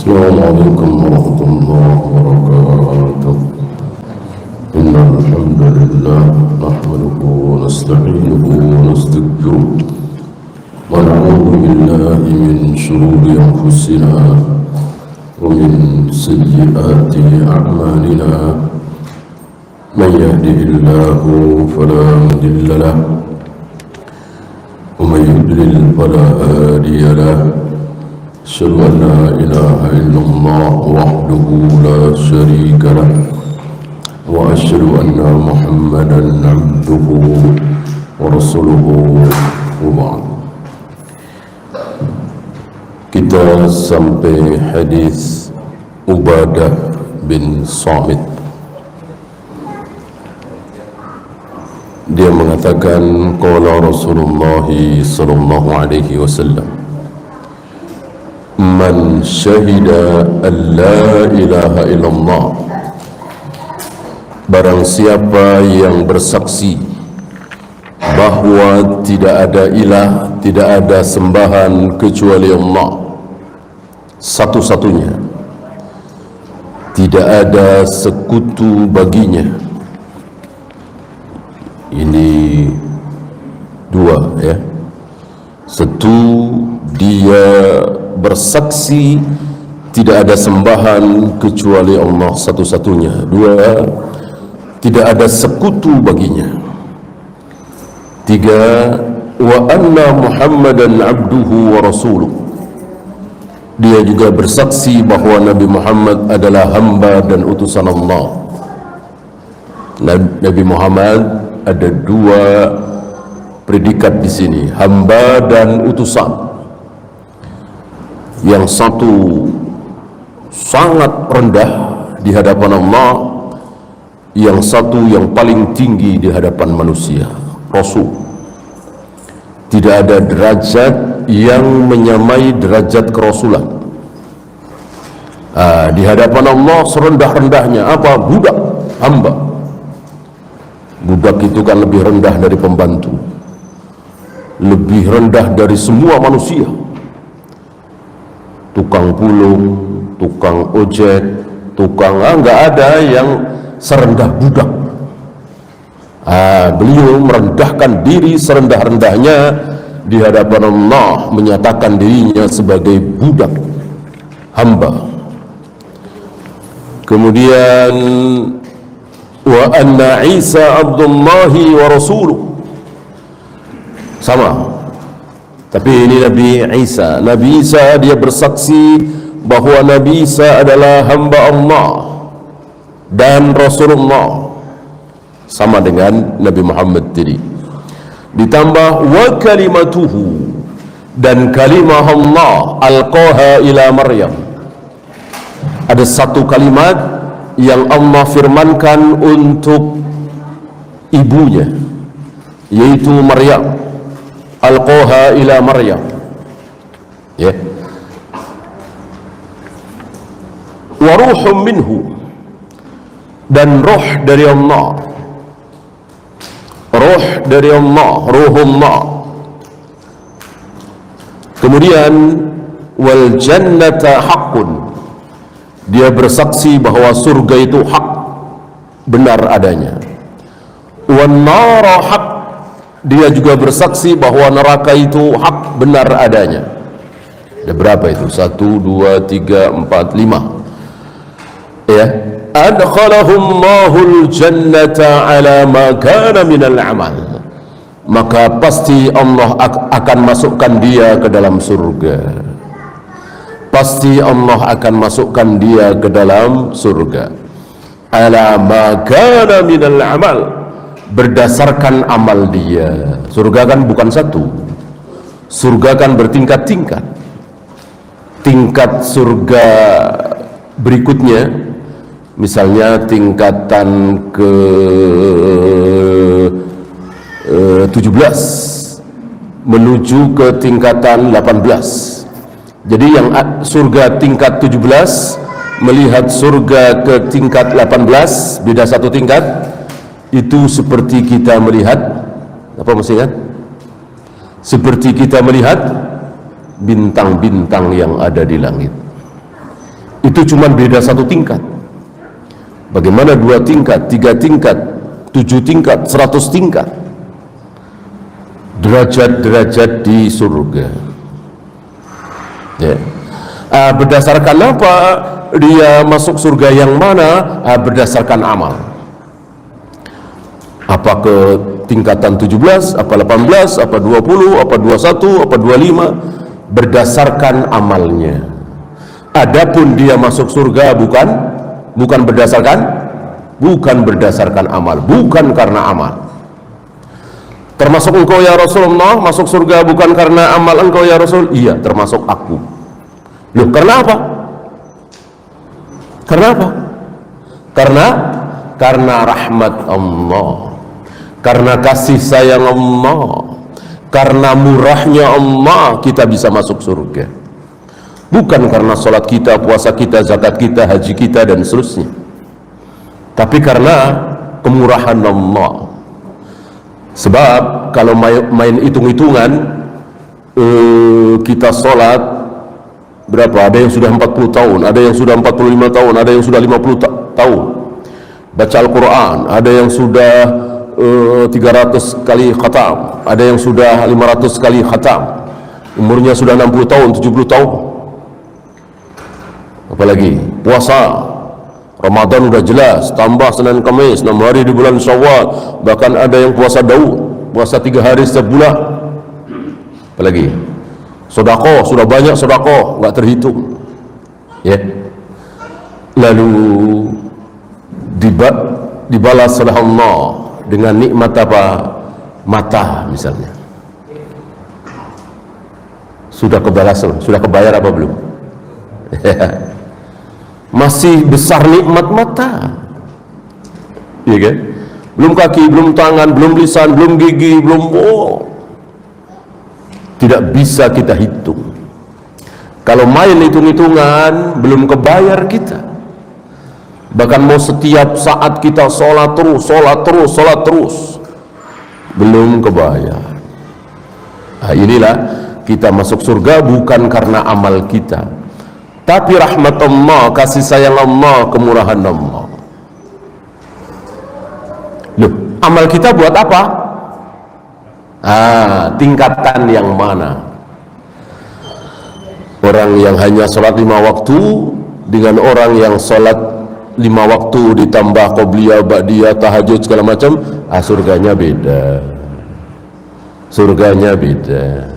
السلام عليكم ورحمة الله وبركاته. إن الحمد لله نحمده ونستعينه ونستغفره ونعوذ بالله من شرور أنفسنا ومن سيئات أعمالنا. من يهده الله فلا مضل له ومن يضلل فلا هادي له. أشهد أن لا إله إلا الله وحده لا شريك له وأشهد أن محمدا عبده ورسوله وبعد. Kita sampai hadis Ubadah bin Samit. Dia mengatakan qala Rasulullah sallallahu alaihi wasallam, man syahida an la ilaha illallah, barang siapa yang bersaksi bahwa tidak ada ilah, tidak ada sembahan kecuali Allah satu-satunya, tidak ada sekutu baginya. Ini dua ya. Satu, dia bersaksi tidak ada sembahan kecuali Allah satu-satunya. Dua, tidak ada sekutu baginya. Tiga, wa anna Muhammadan abduhu wa rasuluh, dia juga bersaksi bahwa Nabi Muhammad adalah hamba dan utusan Allah. Nabi Muhammad ada dua predikat di sini, hamba dan utusan. Yang satu sangat rendah di hadapan Allah, yang satu yang paling tinggi di hadapan manusia, Rasul. Tidak ada derajat yang menyamai derajat kerasulan. Di hadapan Allah serendah-rendahnya apa? Budak, hamba. Budak itu kan lebih rendah dari pembantu, lebih rendah dari semua manusia. Tukang pulung, tukang ojek, tukang nggak ada yang serendah budak. Beliau merendahkan diri serendah-rendahnya di hadapan Allah, menyatakan dirinya sebagai budak, hamba. Kemudian wa anna Isa abdullahi wa rasuluh, sama. Tapi ini Nabi Isa. Nabi Isa dia bersaksi bahwa Nabi Isa adalah hamba Allah dan Rasulullah, sama dengan Nabi Muhammad tadi. Ditambah wa kalimatuhu, dan kalimah Allah alqaha ila Maryam. Ada satu kalimat yang Allah firmankan untuk ibunya, yaitu Maryam. Alqaha ila Maryam, ya. Wa ruhum minhu, dan roh dari Allah. Roh dari Allah, ruhullah. Kemudian wal jannata haqqun, dia bersaksi bahwa surga itu hak, benar adanya. Wan nara haq, dia juga bersaksi bahwa neraka itu hak, benar adanya. Ada berapa itu? 1, 2, 3, 4, 5 ya. Adkhalahumallahul jannata ala ma kana minal amal, maka pasti Allah akan masukkan dia ke dalam surga. Pasti Allah akan masukkan dia ke dalam surga. Ala ma kana minal amal, berdasarkan amal dia. Surga kan bukan satu, surga kan bertingkat-tingkat. Tingkat surga berikutnya, misalnya tingkatan ke 17 menuju ke tingkatan 18. Jadi yang surga tingkat 17 melihat surga ke tingkat 18, beda satu tingkat. Itu seperti kita melihat, apa masih ingat? Seperti kita melihat bintang-bintang yang ada di langit. Itu cuma beda satu tingkat. Bagaimana 2 tingkat, 3 tingkat, 7 tingkat, 100 tingkat derajat-derajat di surga. Ya. Berdasarkan apa dia masuk surga yang mana? Berdasarkan amal. Apa ke tingkatan 17, apa 18, apa 20, apa 21, apa 25, berdasarkan amalnya. Adapun dia masuk surga bukan berdasarkan amal, bukan karena amal. Termasuk engkau ya Rasulullah masuk surga bukan karena amal engkau ya Rasul? Iya, termasuk aku. Loh, karena apa? Karena rahmat Allah, karena kasih sayang Allah, karena murahnya Allah kita bisa masuk surga. Bukan karena sholat kita, puasa kita, zakat kita, haji kita dan seterusnya, tapi karena kemurahan Allah. Sebab kalau main hitung-hitungan, kita sholat berapa? Ada yang sudah 40 tahun, ada yang sudah 45 tahun, ada yang sudah 50 tahun. Baca Al-Quran, ada yang sudah 300 kali khatam, ada yang sudah 500 kali khatam. Umurnya sudah 60 tahun, 70 tahun. Apalagi puasa Ramadan udah jelas, tambah Senin Kamis 6 hari di bulan Syawal, bahkan ada yang puasa Daud, puasa 3 hari setiap bulan. Apalagi sedekah, sudah banyak sedekah enggak terhitung, ya. Lalu dibalas oleh Allah dengan nikmat apa? Mata misalnya. Sudah kebalasan, sudah kebayar apa belum? Masih besar nikmat mata, iya kan? Belum kaki, belum tangan, belum lisan, belum gigi, belum tidak bisa kita hitung. Kalau main hitung-hitungan belum kebayar kita. Bahkan mau setiap saat kita sholat terus, belum kebayar. Nah, inilah kita masuk surga bukan karena amal kita, tapi rahmat Allah, kasih sayang Allah, kemurahan Allah. Loh, amal kita buat apa? Tingkatan yang mana? Orang yang hanya sholat 5 waktu dengan orang yang sholat 5 waktu ditambah qobliyah, ba'diyah, tahajud segala macam, surganya beda. Surganya beda.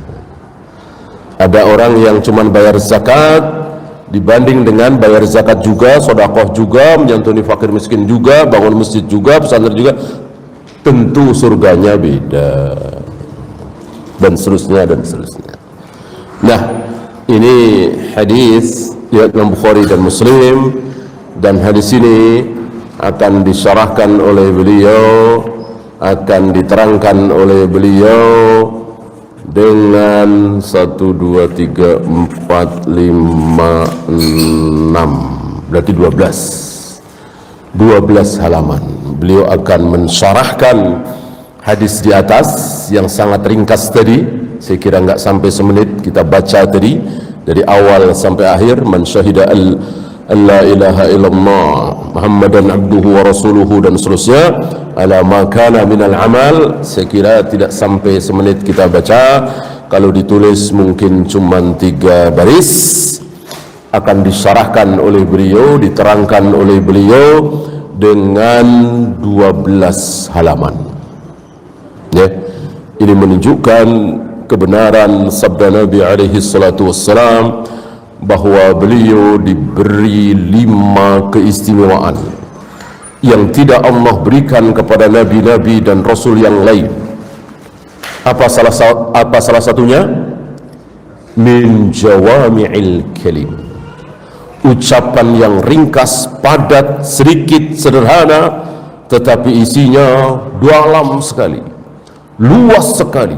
Ada orang yang cuman bayar zakat dibanding dengan bayar zakat juga, sedekah juga, menyantuni fakir miskin juga, bangun masjid juga, pesantren juga, tentu surganya beda. Dan seterusnya dan seterusnya. Nah, ini hadis riwayat Imam Bukhari dan Muslim, dan hadis ini akan disyarahkan oleh beliau, akan diterangkan oleh beliau dengan 1, 2, 3, 4, 5, 6, berarti 12 halaman. Beliau akan mensyarahkan hadis di atas yang sangat ringkas tadi. Saya kira enggak sampai semenit kita baca tadi dari awal sampai akhir. Man syahida la ilaha illallah Muhammadan abduhu wa rasuluhu dan seterusnya ala ma kana minal amal. Saya kira tidak sampai semenit kita baca. Kalau ditulis mungkin cuma 3 baris. Akan disyarahkan oleh beliau, diterangkan oleh beliau dengan 12 halaman. Ya, ini menunjukkan kebenaran sabda Nabi alaihi salatu wassalam bahwa beliau diberi 5 keistimewaan yang tidak Allah berikan kepada nabi-nabi dan rasul yang lain. Apa salah satunya? Min jawami'il kalim, ucapan yang ringkas, padat, sedikit, sederhana, tetapi isinya dalam sekali, luas sekali,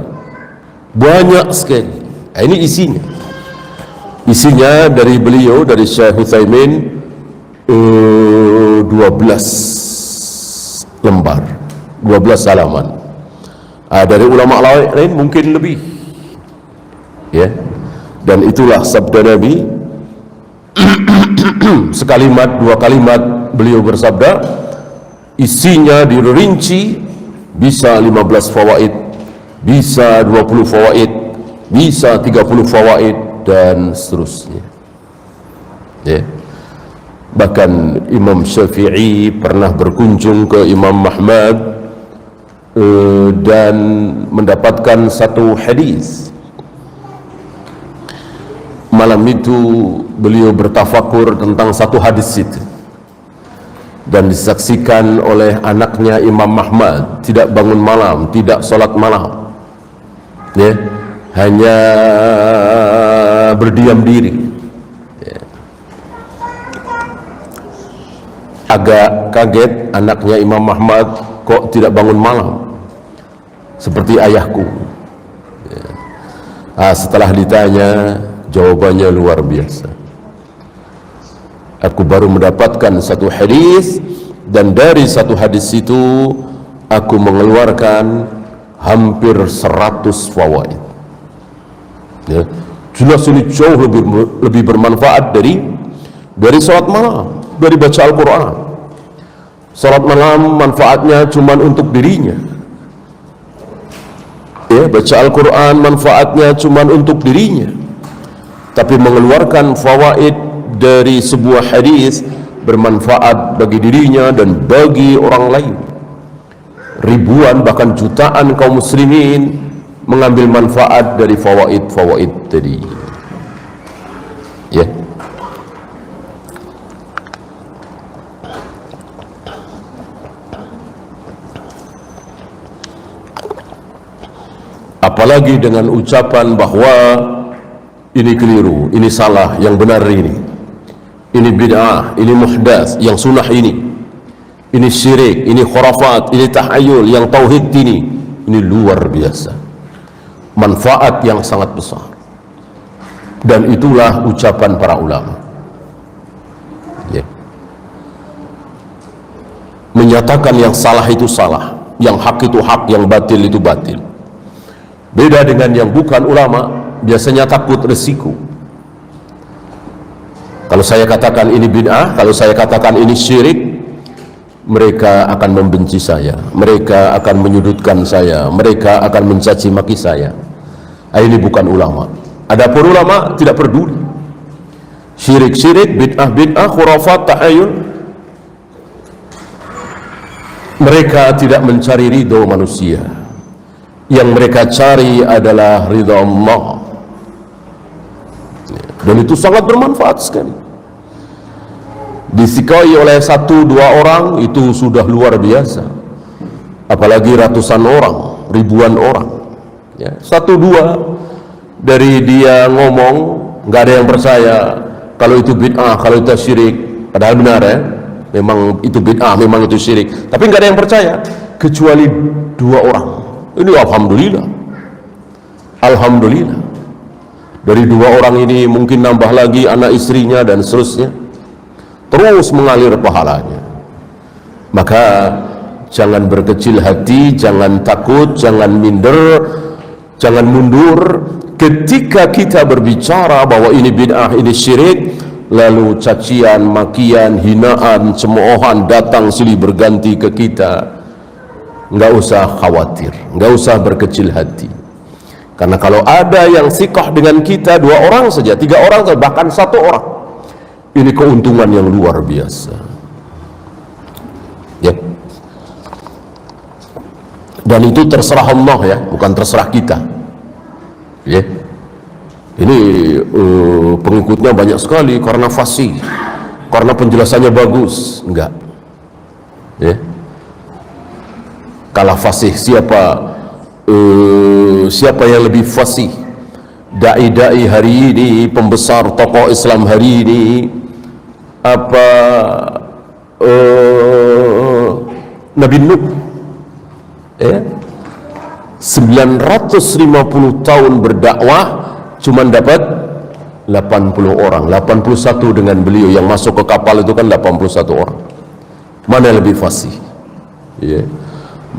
banyak sekali. Ini isinya dari beliau, dari Syekh Utsaimin, 12 lembar, 12 halaman. Dari ulama lain mungkin lebih, ya. Dan itulah sabda Nabi sekalimat, dua kalimat beliau bersabda, isinya dirinci, bisa 15 fawaid, bisa 20 fawaid, bisa 30 fawaid, dan seterusnya. Ya. Bahkan Imam Syafi'i pernah berkunjung ke Imam Ahmad dan mendapatkan satu hadis. Malam itu beliau bertafakur tentang satu hadis itu, dan disaksikan oleh anaknya Imam Ahmad, tidak bangun malam, tidak sholat malam, ya, hanya berdiam diri. Ya. Agak kaget anaknya Imam Ahmad, kok tidak bangun malam seperti ayahku. Ya. Setelah ditanya, jawabannya luar biasa. Aku baru mendapatkan satu hadis, dan dari satu hadis itu aku mengeluarkan hampir 100 fawaid. Ya, jelas ini jauh lebih bermanfaat dari salat malam, dari baca Al-Quran. Salat malam manfaatnya cuma untuk dirinya. Ya, baca Al-Quran manfaatnya cuma untuk dirinya. Tapi mengeluarkan fawaid dari sebuah hadis bermanfaat bagi dirinya dan bagi orang lain. Ribuan bahkan jutaan kaum muslimin mengambil manfaat dari fawaid-fawaid tadi. Ya. Apalagi dengan ucapan bahwa ini keliru, ini salah, yang benar ini bid'ah, ini muhdas, yang sunnah ini syirik, ini khurafat, ini tahayul, yang tauhid ini luar biasa, manfaat yang sangat besar. Dan itulah ucapan para ulama, ya. Menyatakan yang salah itu salah, yang hak itu hak, yang batil itu batil. Beda dengan yang bukan ulama, biasanya takut resiko. Kalau saya katakan ini bid'ah, kalau saya katakan ini syirik, mereka akan membenci saya, mereka akan menyudutkan saya, mereka akan mencaci maki saya. Ini bukan ulama. Adapun ulama tidak peduli. Syirik-syirik, bid'ah-bid'ah, khurafat, tahayul, mereka tidak mencari ridho manusia. Yang mereka cari adalah ridha Allah. Dan itu sangat bermanfaat sekali. Disukai oleh 1-2 orang itu sudah luar biasa, apalagi ratusan orang, ribuan orang, ya. 1-2 dari dia ngomong, nggak ada yang percaya kalau itu bid'ah, kalau itu syirik. Padahal benar, ya, memang itu bid'ah, memang itu syirik, tapi nggak ada yang percaya kecuali 2 orang. Ini alhamdulillah, alhamdulillah. Dari 2 orang ini mungkin nambah lagi anak istrinya dan seterusnya, terus mengalir pahalanya. Maka jangan berkecil hati, jangan takut, jangan minder, jangan mundur ketika kita berbicara bahwa ini bid'ah, ini syirik, lalu cacian, makian, hinaan, cemoohan datang silih berganti ke kita. Nggak usah khawatir, nggak usah berkecil hati. Karena kalau ada yang sikah dengan kita 2 orang saja, 3 orang, bahkan 1 orang, ini keuntungan yang luar biasa, ya. Dan itu terserah Allah, ya, bukan terserah kita, ya. Ini pengikutnya banyak sekali karena fasih, karena penjelasannya bagus, enggak, ya. Kalah fasih siapa yang lebih fasih? Dai-dai hari ini, pembesar tokoh Islam hari ini, apa Nabi Nuh, ya, 950 tahun berdakwah cuma dapat 80 orang, 81 dengan beliau yang masuk ke kapal itu kan 81 orang. Mana yang lebih fasih, ya.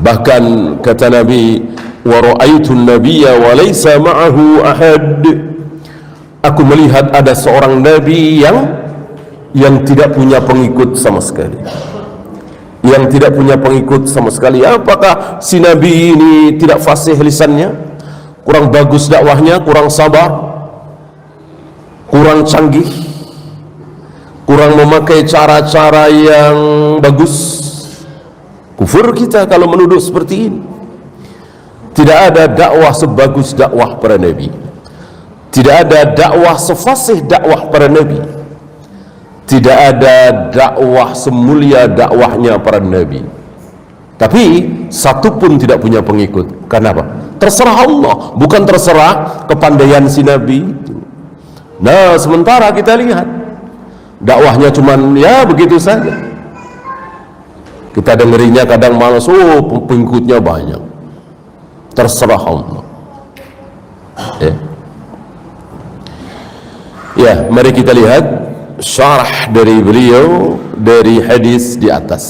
Bahkan kata Nabi, wa ra'aitun nabiyya wa laysa ma'ahu ahad. Aku melihat ada seorang nabi yang yang tidak punya pengikut sama sekali. Yang tidak punya pengikut sama sekali. Apakah si Nabi ini tidak fasih lisannya, kurang bagus dakwahnya, kurang sabar, kurang canggih, kurang memakai cara-cara yang bagus? Kufur kita kalau menuduh seperti ini. Tidak ada dakwah sebagus dakwah para nabi. Tidak ada dakwah sefasih dakwah para nabi. Tidak ada dakwah semulia dakwahnya para nabi. Tapi satu pun tidak punya pengikut. Kenapa? Terserah Allah, bukan terserah kepandaian si nabi itu. Nah, sementara kita lihat dakwahnya cuman ya begitu saja. Kita dengerinya kadang malas, oh pengikutnya banyak. Terserah Allah. Ya, mari kita lihat syarah dari beliau dari hadis di atas.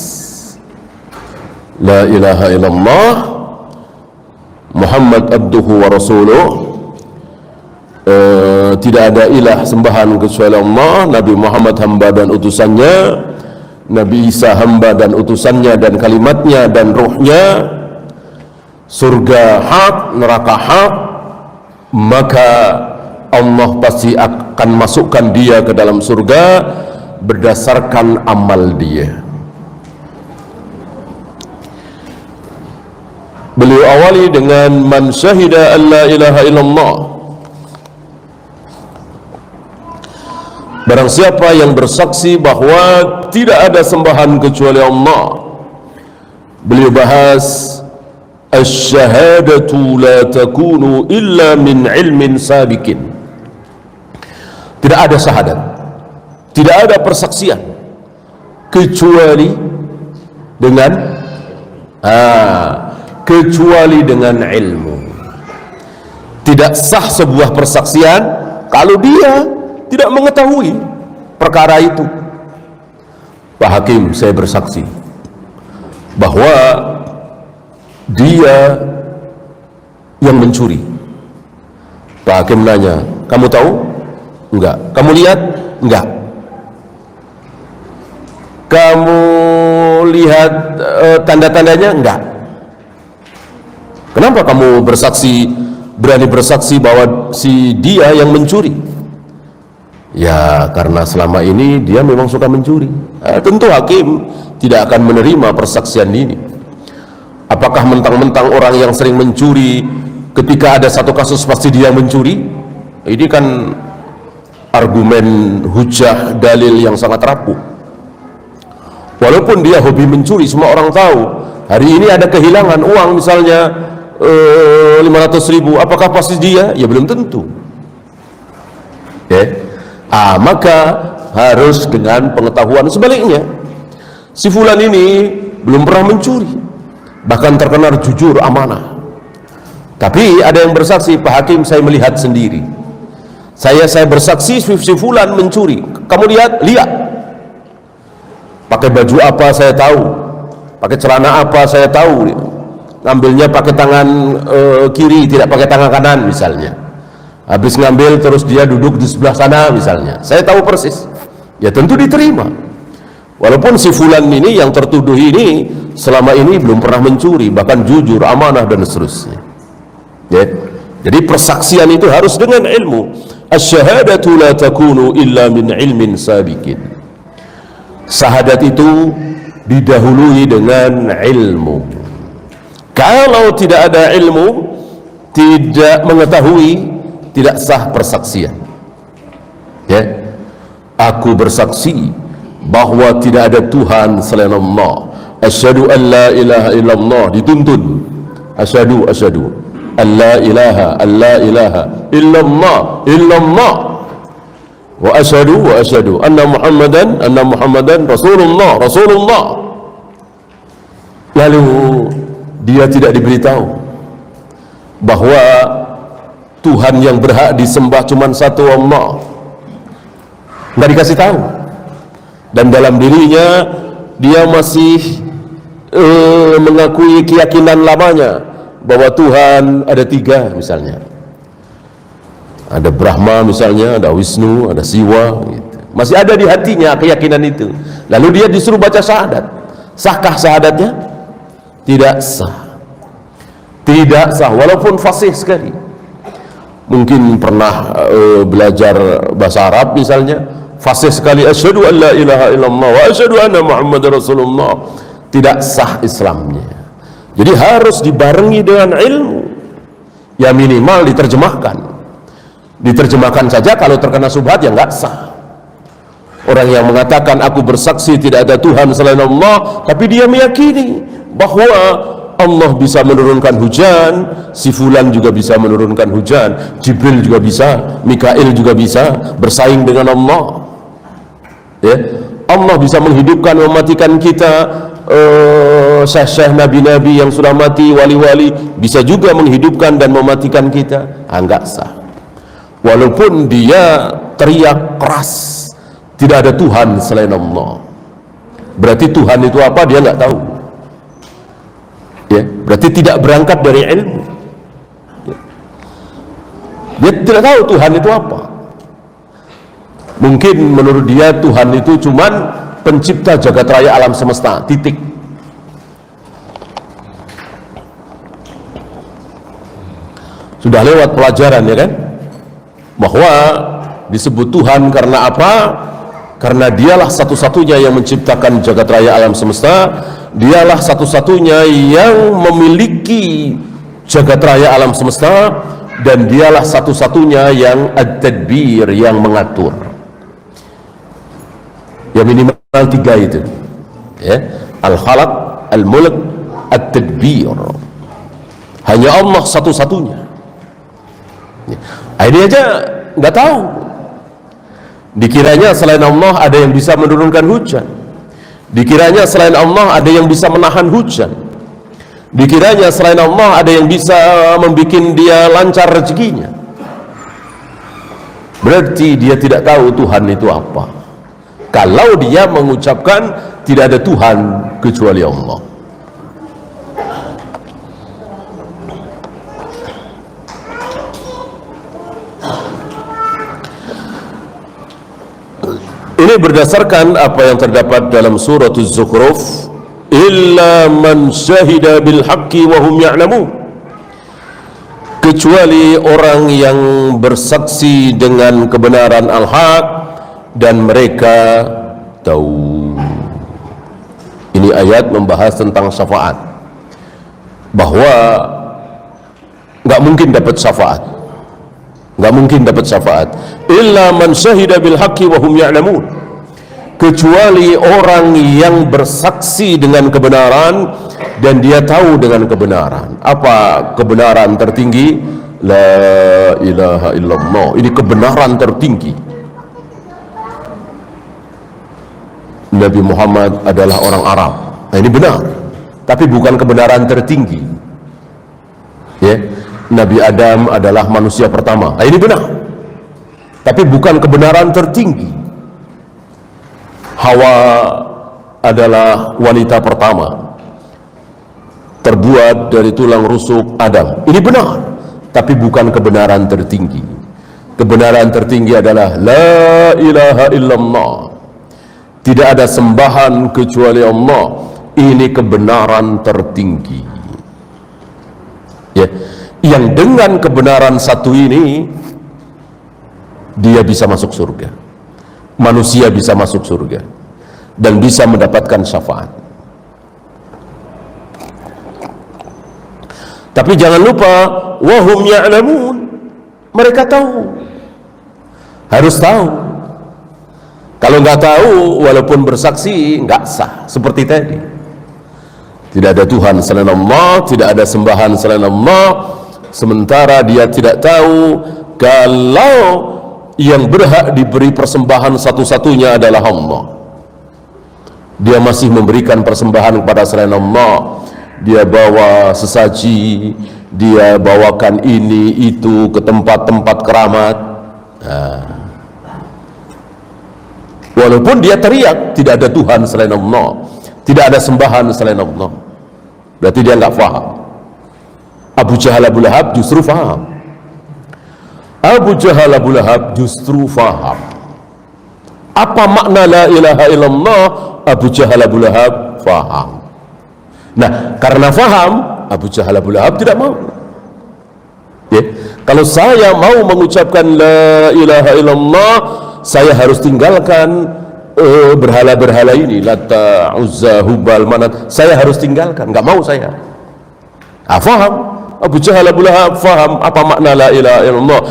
La ilaha illallah Muhammad abduhu wa rasuluh. Tidak ada ilah sembahan kecuali Allah, Nabi Muhammad hamba dan utusannya, Nabi Isa hamba dan utusannya dan kalimatnya dan ruhnya. Surga hak, neraka hak, maka Allah pasti akan masukkan dia ke dalam surga berdasarkan amal dia. Beliau awali dengan man syahida an la ilaha illallah. Barang siapa yang bersaksi bahwa tidak ada sembahan kecuali Allah. Beliau bahas asy-syahadatu la takunu illa min ilmin sabiqin. Tidak ada syahadat, tidak ada persaksian kecuali dengan ilmu. Tidak sah sebuah persaksian kalau dia tidak mengetahui perkara itu. Pak Hakim, saya bersaksi bahwa dia yang mencuri. Pak Hakim nanya, kamu tahu? Enggak. Kamu lihat? Enggak. Kamu lihat tanda-tandanya? Enggak. Kenapa kamu berani bersaksi bahwa si dia yang mencuri? Ya, karena selama ini dia memang suka mencuri. Tentu hakim tidak akan menerima persaksian ini. Apakah mentang-mentang orang yang sering mencuri, ketika ada satu kasus pasti dia mencuri? Ini kan argumen hujah dalil yang sangat rapuh. Walaupun dia hobi mencuri, semua orang tahu. Hari ini ada kehilangan uang misalnya 500.000, apakah pasti dia? Ya belum tentu. Maka harus dengan pengetahuan. Sebaliknya, si fulan ini belum pernah mencuri, bahkan terkenal jujur, amanah, tapi ada yang bersaksi, Pak Hakim saya melihat sendiri, saya bersaksi si fulan mencuri. Kamu lihat? Lihat. Pakai baju apa saya tahu, pakai celana apa saya tahu, ngambilnya pakai tangan kiri, tidak pakai tangan kanan misalnya. Habis ngambil terus dia duduk di sebelah sana misalnya, saya tahu persis. Ya tentu diterima, walaupun si fulan ini yang tertuduh ini selama ini belum pernah mencuri, bahkan jujur, amanah dan seterusnya. Jadi persaksian itu harus dengan ilmu. Asy-syahadatu la takunu illa min ilmin sabiqin. Syahadat itu didahului dengan ilmu. Kalau tidak ada ilmu, tidak mengetahui, tidak sah persaksian. Aku bersaksi bahwa tidak ada Tuhan selain Allah. Asyhadu an la ilaha illallah, dituntun. Asyhadu an la ilaha illallah wa asyhadu anna Muhammadan Rasulullah. Lalu dia tidak diberitahu bahwa Tuhan yang berhak disembah cuma satu, Allah. Nggak dikasih tahu, dan dalam dirinya dia masih mengakui keyakinan lamanya bahwa Tuhan ada tiga misalnya, ada Brahma misalnya, ada Wisnu, ada Siwa gitu. masih ada di hatinya keyakinan itu, lalu dia disuruh baca syahadat, sahkah syahadatnya? Tidak sah. Tidak sah, walaupun fasih sekali. Mungkin pernah belajar bahasa Arab misalnya, fasih sekali, asyhadu an la ilaha illallah wa asyhadu anna muhammadar rasulullah, tidak sah Islamnya. Jadi harus dibarengi dengan ilmu. Ya minimal diterjemahkan saja. Kalau terkena syubhat ya nggak sah. Orang yang mengatakan aku bersaksi tidak ada Tuhan selain Allah, tapi dia meyakini bahwa Allah bisa menurunkan hujan, si fulan juga bisa menurunkan hujan, Jibril juga bisa, Mikail juga bisa, bersaing dengan Allah. Ya, Allah bisa menghidupkan, mematikan kita. Syekh-syekh nabi-nabi yang sudah mati, wali-wali bisa juga menghidupkan dan mematikan kita. Enggak sah. Walaupun dia teriak keras, tidak ada Tuhan selain Allah. Berarti Tuhan itu apa? Dia nggak tahu. Ya, berarti tidak berangkat dari ilmu. Ya. Dia tidak tahu Tuhan itu apa. Mungkin menurut dia Tuhan itu cuman pencipta jagat raya alam semesta, titik. Sudah lewat pelajaran ya kan, bahwa disebut Tuhan karena apa? Karena dialah satu-satunya yang menciptakan jagat raya alam semesta, dialah satu-satunya yang memiliki jagat raya alam semesta, dan dialah satu-satunya yang ad-tadbir, yang mengatur. Ya minimal 3 itu ya, al-khalaq, al-mulk, at-tadbir. Hanya Allah satu-satunya. Ini aja nggak tahu. Dikiranya selain Allah ada yang bisa menurunkan hujan, dikiranya selain Allah ada yang bisa menahan hujan, dikiranya selain Allah ada yang bisa membuat dia lancar rezekinya. Berarti dia tidak tahu Tuhan itu apa. Kalau dia mengucapkan tidak ada Tuhan kecuali Allah. Ini berdasarkan apa yang terdapat dalam surah Az-Zukhruf, illa man syahida bil haqqi wa hum ya'lamun, kecuali orang yang bersaksi dengan kebenaran al-haq dan mereka tahu. Ini ayat membahas tentang syafaat, bahwa nggak mungkin dapat syafaat, nggak mungkin dapat syafaat. Illa man syahida bil haqqi wa hum ya'lamun, kecuali orang yang bersaksi dengan kebenaran dan dia tahu dengan kebenaran. Apa kebenaran tertinggi? La ilaha illallah. Ini kebenaran tertinggi. Nabi Muhammad adalah orang Arab. Nah, ini benar, tapi bukan kebenaran tertinggi. Ya, Nabi Adam adalah manusia pertama. Nah, ini benar, tapi bukan kebenaran tertinggi. Hawa adalah wanita pertama, terbuat dari tulang rusuk Adam. Ini benar, tapi bukan kebenaran tertinggi. Kebenaran tertinggi adalah la ilaha illallah, tidak ada sembahan kecuali Allah. Ini kebenaran tertinggi. Ya, yang dengan kebenaran satu ini dia bisa masuk surga. Manusia bisa masuk surga dan bisa mendapatkan syafaat. Tapi jangan lupa, wahum ya'lamun, mereka tahu, harus tahu. Kalau nggak tahu, walaupun bersaksi nggak sah. Seperti tadi, tidak ada Tuhan selain Allah, tidak ada sembahan selain Allah, sementara dia tidak tahu kalau yang berhak diberi persembahan satu-satunya adalah Allah. Dia masih memberikan persembahan kepada selain Allah. Dia bawa sesaji, dia bawakan ini itu ke tempat-tempat keramat. Nah, walaupun dia teriak tidak ada Tuhan selain Allah, tidak ada sembahan selain Allah, berarti dia nggak faham. Abu Jahal Abu Lahab justru faham. Abu Jahal Abu Lahab justru faham. Apa makna la ilaha illallah? Abu Jahal Abu Lahab faham. Nah, karena faham, Abu Jahal Abu Lahab tidak mau. Ya, kalau saya mau mengucapkan la ilaha illallah, saya harus tinggalkan berhala-berhala ini, Lata, Uzza, Hubal, Manat. Saya harus tinggalkan, nggak mau saya. Faham. Abu Jahal Abu Lahab faham apa makna la ilaha illallah.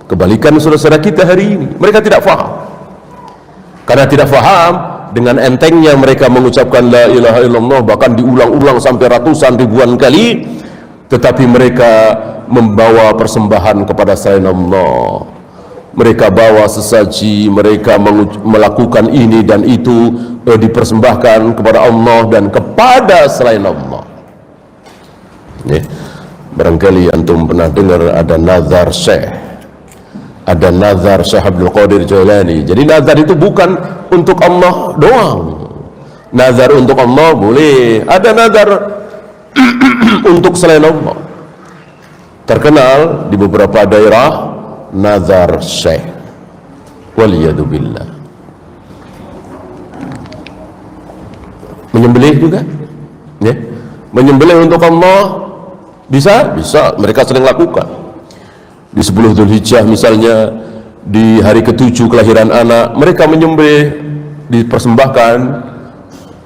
Kebalikan saudara-saudara kita hari ini, mereka tidak faham. Karena tidak faham, dengan entengnya mereka mengucapkan la ilaha illallah, bahkan diulang-ulang sampai ratusan ribuan kali, tetapi mereka membawa persembahan kepada selain Allah. Mereka bawa sesaji, mereka melakukan ini dan itu, dipersembahkan kepada Allah dan kepada selain Allah. Ya. Barangkali antum pernah dengar ada nazar syekh, ada nazar Syekh Abdul Qadir Jailani. Jadi nazar itu bukan untuk Allah doang. Nazar untuk Allah boleh, ada nazar untuk selain Allah. Terkenal di beberapa daerah nazar syekh, waliyadu billah. Menyembelih juga, ya. Menyembelih untuk Allah bisa mereka sering lakukan. Di 10 Dzulhijjah misalnya, di hari ke-7 kelahiran anak, mereka menyembelih, dipersembahkan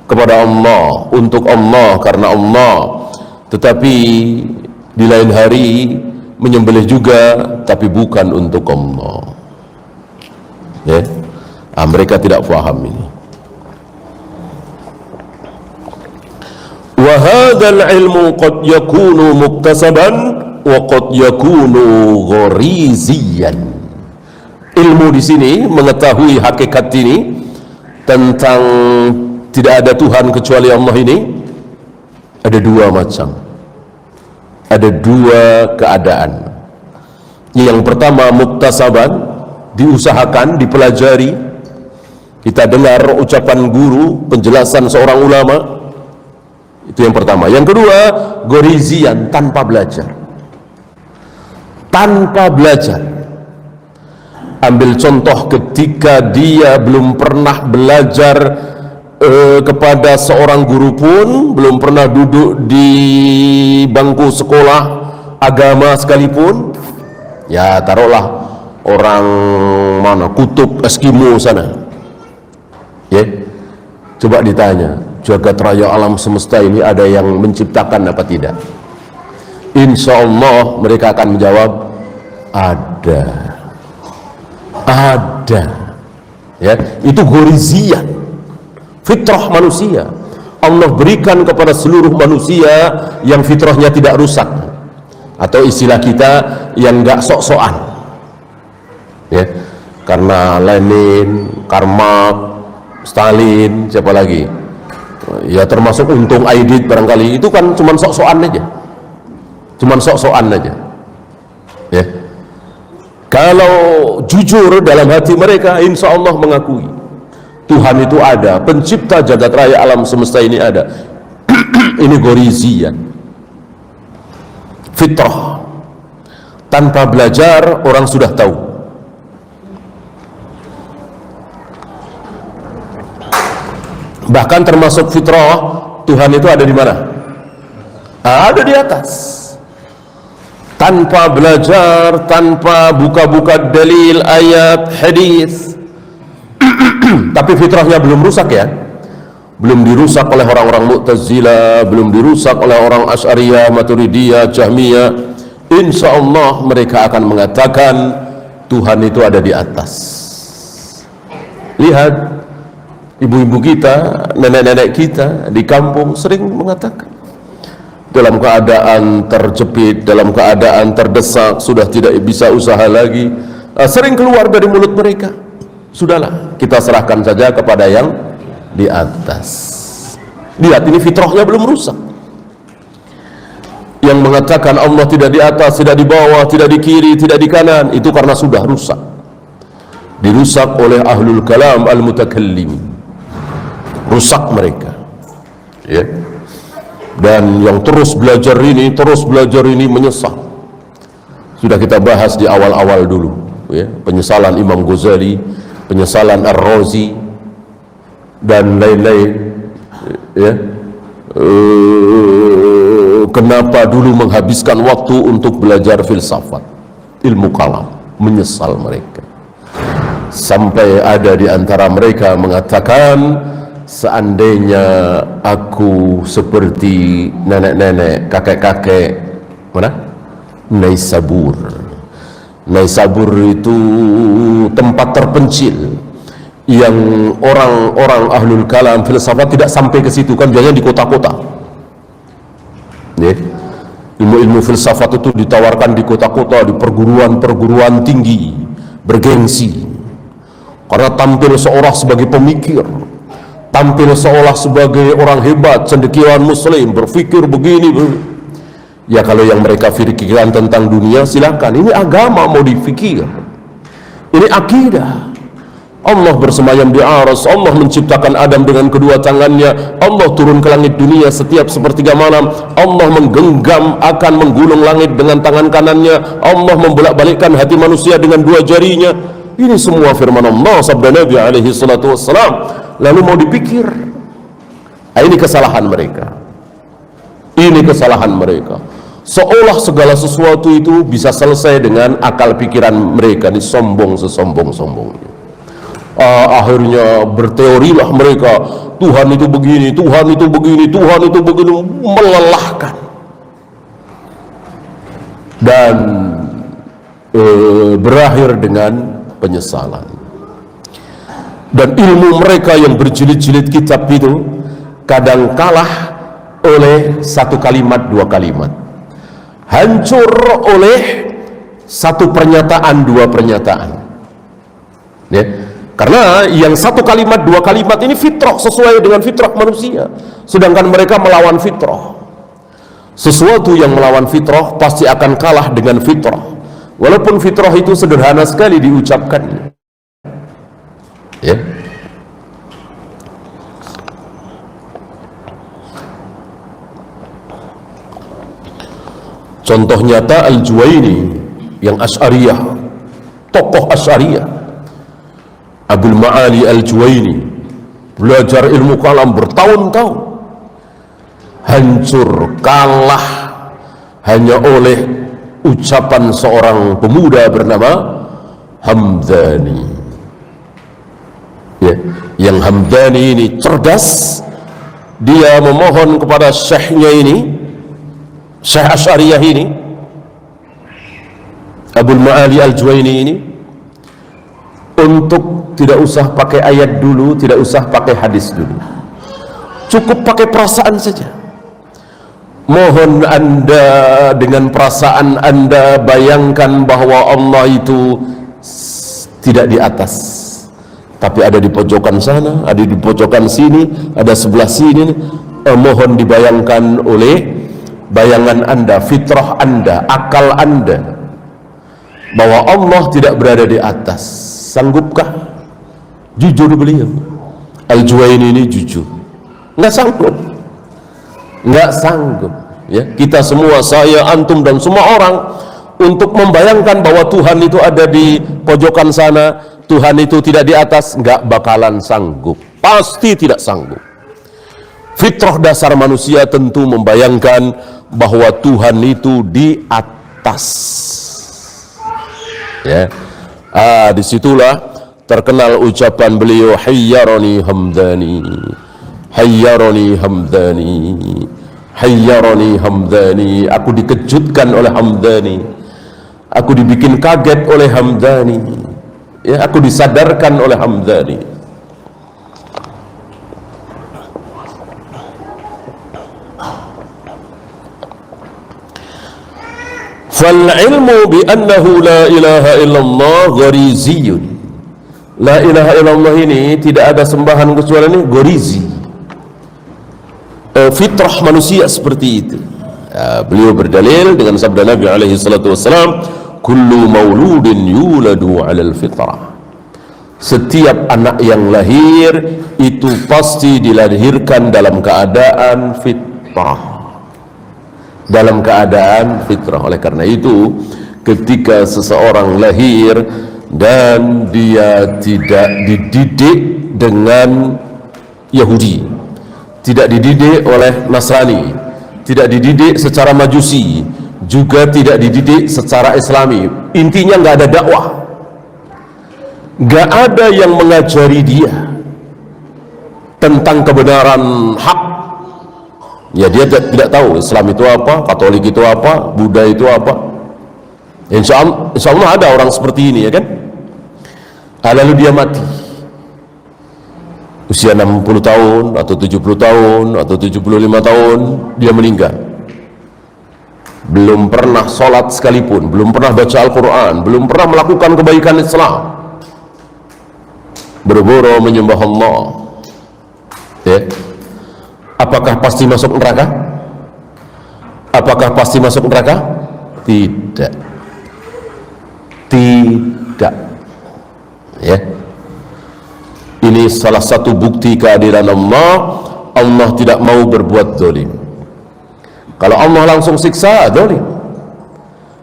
kepada Allah, untuk Allah, karena Allah. Tetapi di lain hari menyembelih juga, tapi bukan untuk Allah. Ya, mereka tidak paham ini. Wa hadzal ilmu qad yakunu muktasaban wa qad yakunu ghariziyan. Ilmu di sini, mengetahui hakikat ini tentang tidak ada Tuhan kecuali Allah ini, ada dua macam, ada dua keadaan. Yang pertama muktasaban, diusahakan, dipelajari. Kita dengar ucapan guru, penjelasan seorang ulama, itu yang pertama. Yang kedua gharizian, tanpa belajar. Tanpa belajar. Ambil contoh ketika dia belum pernah belajar kepada seorang guru pun, belum pernah duduk di bangku sekolah agama sekalipun, ya taruhlah orang mana, kutub Eskimo sana, ya, coba ditanya, jagat raya alam semesta ini ada yang menciptakan apa tidak? Insya Allah mereka akan menjawab ada. Ya, itu gharizian, fitrah manusia. Allah berikan kepada seluruh manusia yang fitrahnya tidak rusak, atau istilah kita yang enggak sok-sokan. Ya, karena Lenin, Karl Marx, Stalin, siapa lagi? Ya termasuk Untung Aidit barangkali, itu kan cuman sok-sokan aja. Cuman sok-sokan aja. Ya. Kalau jujur dalam hati mereka, insya Allah mengakui Tuhan itu ada, pencipta jagat raya alam semesta ini ada. Ini gharizian, fitrah. Tanpa belajar orang sudah tahu. Bahkan termasuk fitrah, Tuhan itu ada di mana? Ada di atas. Tanpa belajar, tanpa buka-buka dalil, ayat, hadis. Tapi fitrahnya belum rusak, ya. Belum dirusak oleh orang-orang Mu'tazilah, belum dirusak oleh orang Asy'ariyah, Maturidiyah, Jahmiyah. Insya Allah mereka akan mengatakan Tuhan itu ada di atas. Lihat ibu-ibu kita, nenek-nenek kita di kampung sering mengatakan, dalam keadaan terjepit, dalam keadaan terdesak, sudah tidak bisa usaha lagi, sering keluar dari mulut mereka, sudahlah kita serahkan saja kepada yang di atas. Lihat, ini fitrahnya belum rusak. Yang mengatakan Allah tidak di atas, tidak di bawah, tidak di kiri, tidak di kanan, itu karena sudah rusak, dirusak oleh ahlul kalam al-mutakallim, rusak mereka, ya. Dan yang terus belajar ini menyesal. Sudah kita bahas di awal-awal dulu, ya, penyesalan Imam Ghazali penyesalan Ar-Razi dan lain-lain, ya. Kenapa dulu menghabiskan waktu untuk belajar filsafat, ilmu kalam, menyesal mereka. Sampai ada di antara mereka mengatakan, seandainya aku seperti nenek-nenek, kakek-kakek mana? Naisabur. Naisabur itu tempat terpencil yang orang-orang ahlul kalam filsafat tidak sampai ke situ, kan biasanya di kota-kota. Ilmu-ilmu filsafat itu ditawarkan di kota-kota, di perguruan-perguruan tinggi, bergengsi. Karena tampil seolah sebagai pemikir, tampil seolah sebagai orang hebat, cendekiawan muslim, berpikir begini. Ya kalau yang mereka fikirkan tentang dunia silakan, ini agama mau dipikir, ini akidah. Allah bersemayam di aras, Allah menciptakan Adam dengan kedua tangannya, Allah turun ke langit dunia setiap sepertiga malam, Allah menggenggam akan menggulung langit dengan tangan kanannya, Allah membolak-balikkan hati manusia dengan dua jarinya. Ini semua firman Allah, sabda Nabi alaihi salatu wassalam. Lalu mau dipikir, ini kesalahan mereka, ini kesalahan mereka, seolah segala sesuatu itu bisa selesai dengan akal pikiran mereka. Ini sombong sesombong-sombongnya. Akhirnya berteorilah mereka, Tuhan itu begini, Tuhan itu begini, Tuhan itu begini, melelahkan. Dan berakhir dengan penyesalan. Dan ilmu mereka yang berjilid-jilid kitab itu kadang kalah oleh satu kalimat, dua kalimat, hancur oleh satu pernyataan, dua pernyataan, ya. Karena yang satu kalimat, dua kalimat ini fitrah, sesuai dengan fitrah manusia, sedangkan mereka melawan fitrah. Sesuatu yang melawan fitrah pasti akan kalah dengan fitrah, walaupun fitrah itu sederhana sekali diucapkannya, ya. Contoh nyata Al-Juwaini yang Asy'ariyah, tokoh Asy'ariyah, Abul Ma'ali Al-Juwaini, belajar ilmu kalam bertahun-tahun, hancur, kalah hanya oleh ucapan seorang pemuda bernama Hamdani, ya. Yang Hamdani ini cerdas, dia memohon kepada syekhnya ini, Syekh Asy'ariyah ini, Abul Ma'ali Al-Juwaini ini, untuk tidak usah pakai ayat dulu, tidak usah pakai hadis dulu, cukup pakai perasaan saja. Mohon Anda dengan perasaan Anda bayangkan bahwa Allah itu tidak di atas, tapi ada di pojokan sana, ada di pojokan sini, ada sebelah sini. Mohon dibayangkan oleh bayangan Anda, fitrah Anda, akal Anda, bahwa Allah tidak berada di atas. Sanggupkah? Jujur beliau, Al-Juwaini ini jujur, nggak sanggup, nggak sanggup, ya. Kita semua, saya, antum dan semua orang, untuk membayangkan bahwa Tuhan itu ada di pojokan sana, Tuhan itu tidak di atas, nggak bakalan sanggup, pasti tidak sanggup. Fitrah dasar manusia tentu membayangkan bahwa Tuhan itu di atas, ya. Disitulah terkenal ucapan beliau, hayyarani hamdani, hayyarani hamdani, hayyarani hamdani. Aku dikejutkan oleh Hamdani, aku dibikin kaget oleh Hamdani, ya, aku disadarkan oleh Hamdani. Fal ilmu bi annahu la ilaha illallah ghariziyun. La ilaha illallah ini tidak ada sembahan kecuali ini gorizi, fitrah manusia seperti itu. Beliau berdalil dengan sabda Nabi alaihi salatu wassalam, kullu mauludin yuladu alal fitrah. Setiap anak yang lahir itu pasti dilahirkan dalam keadaan fitrah, dalam keadaan fitrah. Oleh karena itu ketika seseorang lahir dan dia tidak dididik dengan Yahudi, tidak dididik oleh Nasrani, tidak dididik secara Majusi, juga tidak dididik secara Islami. Intinya nggak ada dakwah, nggak ada yang mengajari dia tentang kebenaran hak. Ya, dia tidak tahu Islam itu apa, Katolik itu apa, Buddha itu apa. Insya Allah ada orang seperti ini, ya kan? Lalu dia mati usia 60 tahun atau 70 tahun atau 75 tahun, dia meninggal. Belum pernah sholat sekalipun, belum pernah baca Al-Quran, belum pernah melakukan kebaikan Islam, boro-boro menyembah Allah. Ya. Apakah pasti masuk neraka? Apakah pasti masuk neraka? Tidak. Tidak. Ya. Ini salah satu bukti keadilan Allah. Allah tidak mau berbuat zalim. Kalau Allah langsung siksa, zalim.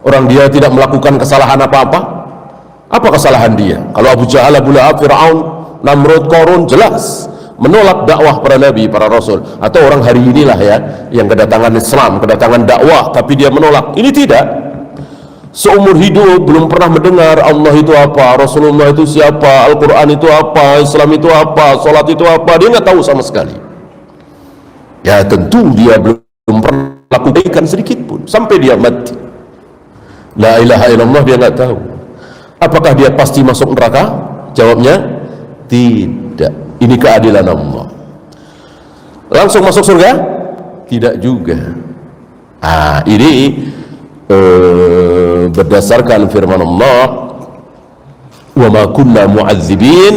Orang dia tidak melakukan kesalahan apa-apa. Apa kesalahan dia? Kalau Abu Jahal, Abu Lahab, Fir'aun, Namrud, Qarun jelas menolak dakwah para nabi, para rasul. Atau orang hari inilah ya, yang kedatangan Islam, kedatangan dakwah, tapi dia menolak. Ini tidak. Seumur hidup belum pernah mendengar Allah itu apa, Rasulullah itu siapa, Al-Quran itu apa, Islam itu apa, sholat itu apa, dia nggak tahu sama sekali. Ya tentu dia belum pernah lakukan sedikit pun sampai dia mati. La ilaha illallah dia nggak tahu. Apakah dia pasti masuk neraka? Jawabnya tidak. Ini keadilan Allah. Langsung masuk surga? Tidak juga. Ini berdasarkan firman Allah, wa ma kunna mu'adzibin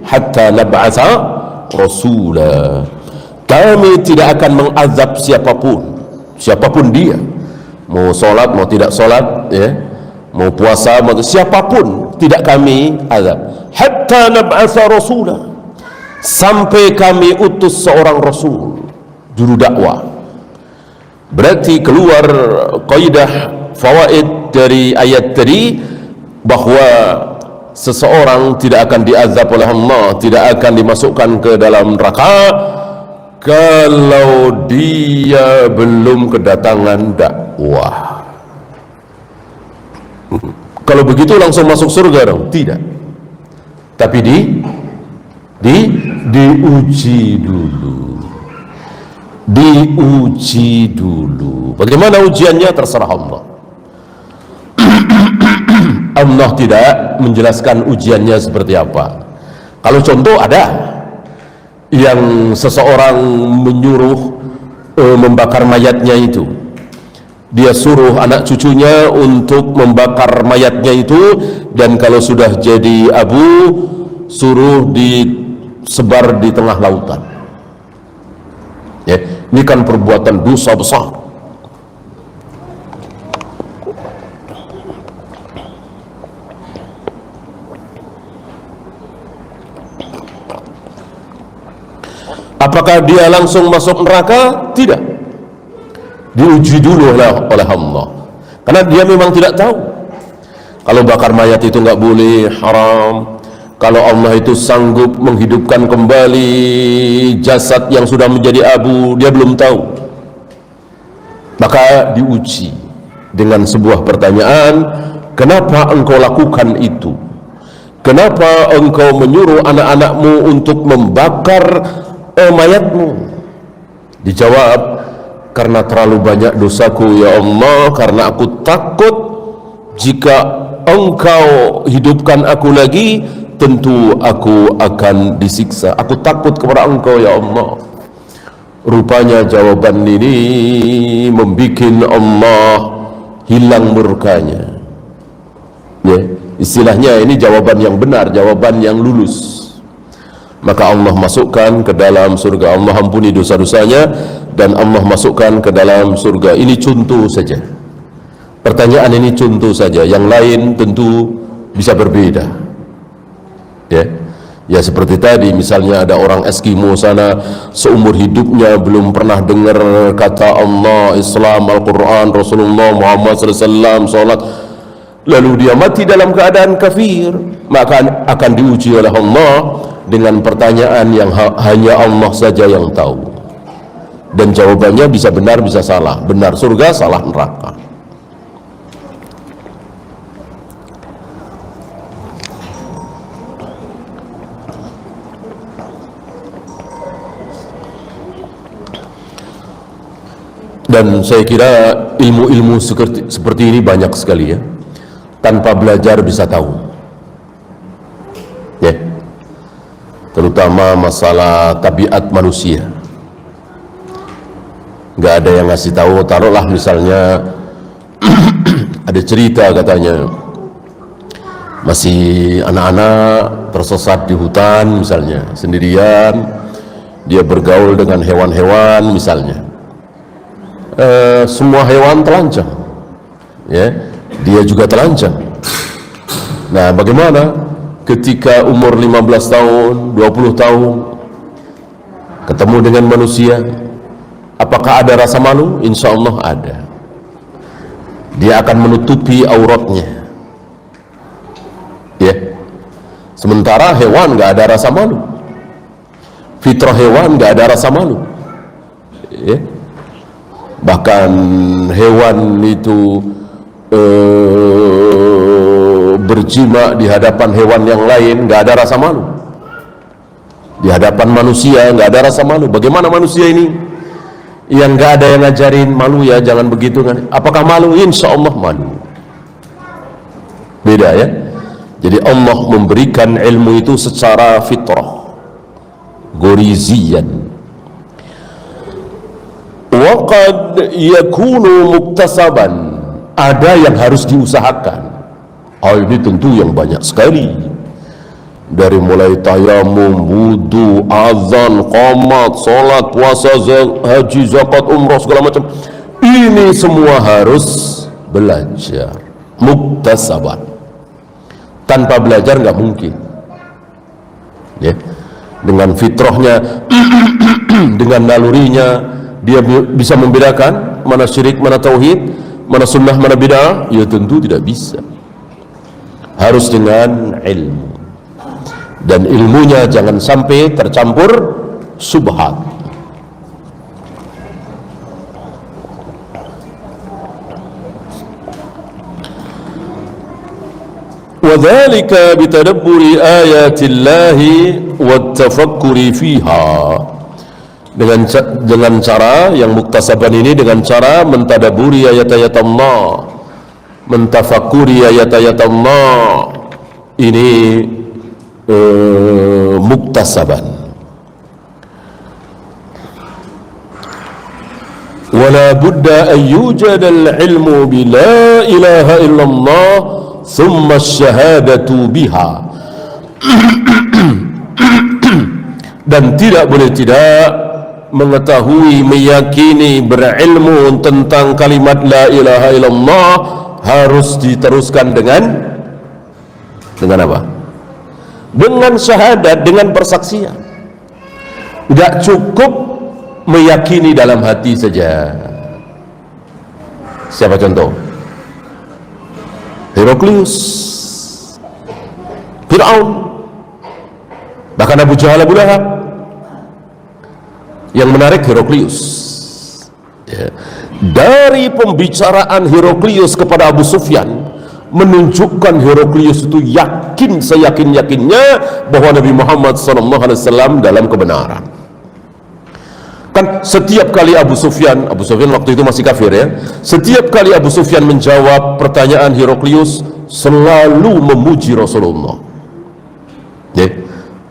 hatta nab'atha rasula. Kami tidak akan mengazab siapapun dia, mau sholat mau tidak sholat, ya, mau puasa mau siapapun, tidak kami azab hatta nab'atha rasula, sampai kami utus seorang rasul, juru dakwah. Berarti keluar kaidah fawaid dari ayat tadi, bahwa seseorang tidak akan diazab oleh Allah, tidak akan dimasukkan ke dalam neraka kalau dia belum kedatangan dakwah. Kalau begitu langsung masuk surga dong? Tidak. Tapi diuji dulu. Diuji dulu. Bagaimana ujiannya? Terserah Allah. Allah tidak menjelaskan ujiannya seperti apa. Kalau contoh ada yang seseorang menyuruh membakar mayatnya itu, dia suruh anak cucunya untuk membakar mayatnya itu, dan kalau sudah jadi abu suruh disebar di tengah lautan. Ya, ini kan perbuatan dosa besar. Apakah dia langsung masuk neraka? Tidak. Diuji dulu oleh Allah, karena dia memang tidak tahu. Kalau bakar mayat itu nggak boleh, haram. Kalau Allah itu sanggup menghidupkan kembali jasad yang sudah menjadi abu, dia belum tahu. Maka diuji dengan sebuah pertanyaan, kenapa engkau lakukan itu? Kenapa engkau menyuruh anak-anakmu untuk membakar mayatmu? Dijawab, karena terlalu banyak dosaku ya Allah, karena aku takut jika engkau hidupkan aku lagi, tentu aku akan disiksa. Aku takut kepada engkau ya Allah. Rupanya jawaban ini membuat Allah hilang murkanya. Ya, istilahnya ini jawaban yang benar, jawaban yang lulus. Maka Allah masukkan ke dalam surga, Allah ampuni dosa-dosanya, dan Allah masukkan ke dalam surga. Ini contoh saja. Pertanyaan ini contoh saja, yang lain tentu bisa berbeda. Ya seperti tadi, misalnya ada orang Eskimo sana, seumur hidupnya belum pernah dengar kata Allah, Islam, Al-Quran, Rasulullah Muhammad SAW, sholat. lalu dia mati dalam keadaan kafir, maka akan diuji oleh Allah dengan pertanyaan yang hanya Allah saja yang tahu, dan jawabannya bisa benar bisa salah, benar surga, salah neraka. Dan saya kira ilmu-ilmu seperti ini banyak sekali ya, tanpa belajar bisa tahu ya, terutama masalah tabiat manusia. Nggak ada yang ngasih tahu. Taruhlah misalnya ada cerita katanya masih anak-anak tersesat di hutan misalnya, sendirian, dia bergaul dengan hewan-hewan misalnya. Semua hewan telanjang ya, dia juga telanjang. Nah, bagaimana ketika umur 15 tahun, 20 tahun ketemu dengan manusia? Apakah ada rasa malu? Insya Allah ada. Dia akan menutupi auratnya ya. Sementara hewan nggak ada rasa malu, fitrah hewan nggak ada rasa malu ya. Bahkan hewan itu berjima di hadapan hewan yang lain nggak ada rasa malu. Di hadapan manusia nggak ada rasa malu. Bagaimana manusia ini yang nggak ada yang ngajarin malu ya, jangan begitu kan? Apakah malu? Insya Allah malu. Beda ya. Jadi Allah memberikan ilmu itu secara fitrah, gorizian. Waqad yakunu muktasaban, ada yang harus diusahakan. Hal ini tentu yang banyak sekali, dari mulai tayamum, wudu, azan, qomat, salat, puasa, haji, zakat, umrah, segala macam. Ini semua harus belajar, muktasaban. Tanpa belajar nggak mungkin ya. Dengan fitrahnya dengan nalurinya dia bisa membedakan mana syirik, mana tauhid, mana sunnah, mana bid'ah? Ya tentu tidak bisa. Harus dengan ilmu, dan ilmunya jangan sampai tercampur subhat. Wadzalika bitadabburi ayatillahi wattafakkuri fiha. Dengan cara yang muktasaban ini, dengan cara mentadaburi ayat-ayat Allah, mentafakuri ayat-ayat Allah, ini muktasaban. Wala budda an yujada al-ilmu bi la ilaha illallah thumma ash-shahadatu biha. Dan tidak boleh tidak mengetahui, meyakini, berilmu tentang kalimat la ilaha illallah, harus diteruskan dengan apa? Dengan syahadat, dengan persaksian. Tidak cukup meyakini dalam hati saja. Siapa contoh? Heraklius, Fir'aun, bahkan Abu Jahal, Abu Lahab. Yang menarik Heraklius ya. Dari pembicaraan Heraklius kepada Abu Sufyan menunjukkan Heraklius itu yakin, seyakin-yakinnya bahwa Nabi Muhammad SAW dalam kebenaran. Kan setiap kali Abu Sufyan waktu itu masih kafir ya, setiap kali Abu Sufyan menjawab pertanyaan Heraklius selalu memuji Rasulullah ya.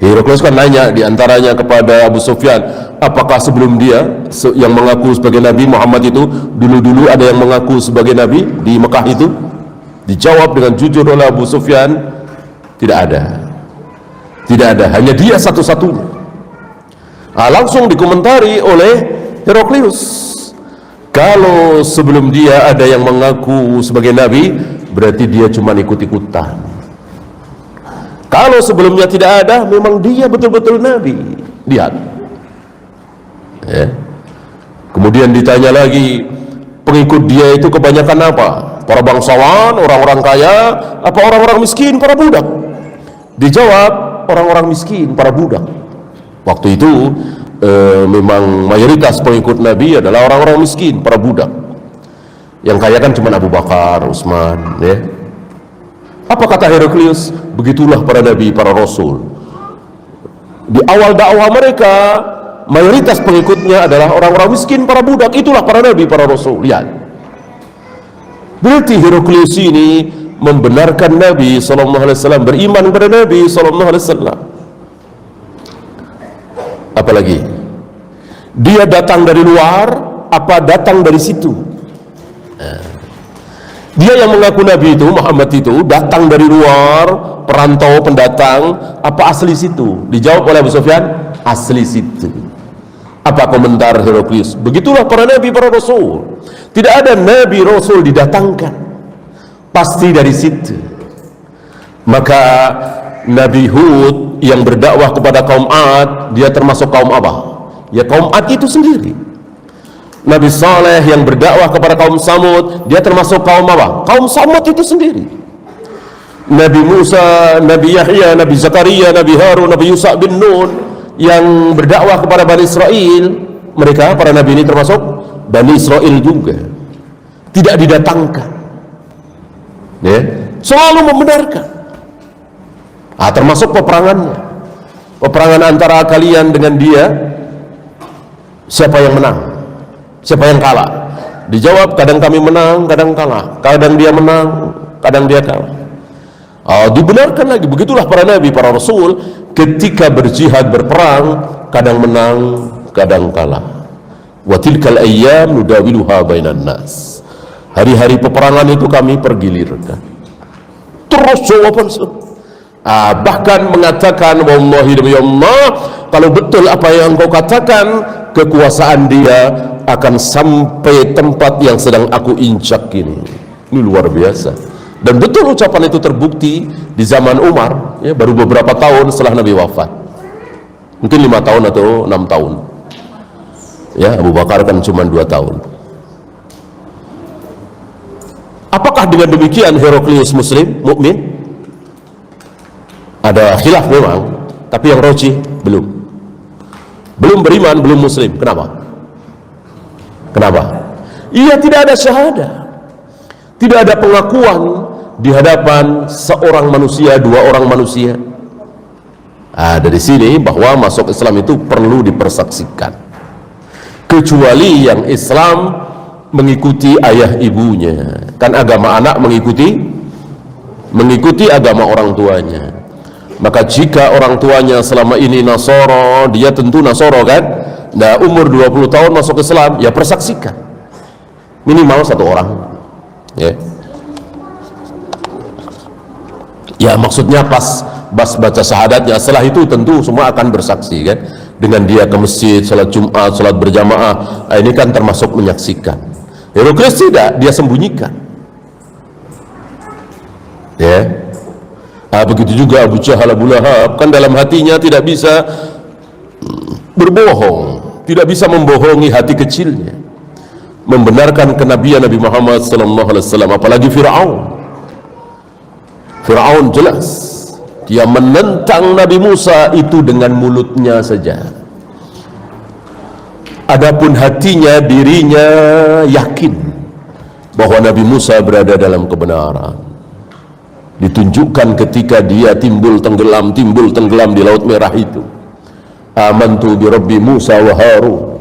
Heraklius kan nanya diantaranya kepada Abu Sufyan, apakah sebelum dia yang mengaku sebagai Nabi Muhammad itu dulu-dulu ada yang mengaku sebagai Nabi di Mekah itu? Dijawab dengan jujur oleh Abu Sufyan, tidak ada, hanya dia satu-satunya. Nah, langsung dikomentari oleh Heraklius, kalau sebelum dia ada yang mengaku sebagai Nabi, berarti dia cuma ikut-ikutan. Kalau sebelumnya tidak ada, memang dia betul-betul Nabi. Lihat ya. Kemudian ditanya lagi, pengikut dia itu kebanyakan apa? Para bangsawan, orang-orang kaya, apa orang-orang miskin, para budak? Dijawab, orang-orang miskin, para budak. Waktu itu memang mayoritas pengikut Nabi adalah orang-orang miskin, para budak. Yang kaya kan cuma Abu Bakar, Utsman, ya. Apa kata Heraklius? Begitulah para nabi, para rasul. Di awal dakwah mereka, mayoritas pengikutnya adalah orang-orang miskin, para budak. Itulah para nabi, para rasul. Lihat. Berarti Heraklius ini membenarkan Nabi SAW, beriman kepada Nabi SAW. Apalagi? Dia datang dari luar, apa datang dari situ? Dia yang mengaku Nabi itu, Muhammad itu, datang dari luar, perantau, pendatang, apa asli situ? Dijawab oleh Abu Sufyan, asli situ. Apa komentar Heraklius? Begitulah para nabi, para rasul. Tidak ada nabi rasul didatangkan, pasti dari situ. Maka Nabi Hud yang berdakwah kepada kaum Ad, dia termasuk kaum apa? Ya kaum Ad itu sendiri. Nabi Saleh yang berdakwah kepada kaum Samud, dia termasuk kaum apa? Kaum Samud itu sendiri. Nabi Musa, Nabi Yahya, Nabi Zakaria, Nabi Harun, Nabi Yusuf bin Nun yang berdakwah kepada Bani Israel, mereka para nabi ini termasuk Bani Israel juga. Tidak didatangkan, ya, selalu membenarkan. Termasuk peperangannya, peperangan antara kalian dengan dia, siapa yang menang, siapa yang kalah? Dijawab, kadang kami menang, kadang kalah. Kadang dia menang, kadang dia kalah. Dibenarkan lagi. Begitulah para nabi, para rasul, ketika berjihad, berperang, kadang menang, kadang kalah. Wa tilkal ayyam nudawiluha bainan nas. Hari-hari peperangan itu kami pergilirkan. Terus jawaban bahkan mengatakan, wallahi demi Allah, kalau betul apa yang kau katakan, kekuasaan dia akan sampai tempat yang sedang aku injak ini. Ini luar biasa. Dan betul ucapan itu terbukti di zaman Umar, ya, baru beberapa tahun setelah Nabi wafat, mungkin 5 tahun atau 6 tahun. Ya, Abu Bakar kan cuma 2 tahun. Apakah dengan demikian Heraklius muslim, mukmin? Ada khilaf memang, tapi yang rajih belum beriman, belum muslim. Kenapa? Ia tidak ada syahadah, tidak ada pengakuan di hadapan seorang manusia, 2 orang manusia. Dari sini bahwa masuk Islam itu perlu dipersaksikan, kecuali yang Islam mengikuti ayah ibunya. Kan agama anak mengikuti agama orang tuanya. Maka jika orang tuanya selama ini Nasoro, dia tentu Nasoro kan. Nah, umur 20 tahun masuk Islam, ya persaksikan minimal 1 orang, ya. Ya maksudnya pas baca syahadatnya, setelah itu tentu semua akan bersaksi kan. Dengan dia ke masjid, salat Jumat, salat berjamaah, ini kan termasuk menyaksikan. Heraklius tidak, dia sembunyikan, ya. Begitu juga Abu Jahal, Abu Lahab, kan dalam hatinya tidak bisa berbohong, tidak bisa membohongi hati kecilnya, membenarkan kenabian Nabi Muhammad SAW. Apalagi Fir'aun jelas dia menentang Nabi Musa itu dengan mulutnya saja. Adapun hatinya, dirinya yakin bahwa Nabi Musa berada dalam kebenaran. Ditunjukkan ketika dia timbul tenggelam di Laut Merah itu. Amantu bi Rabbi Musa wa Harun.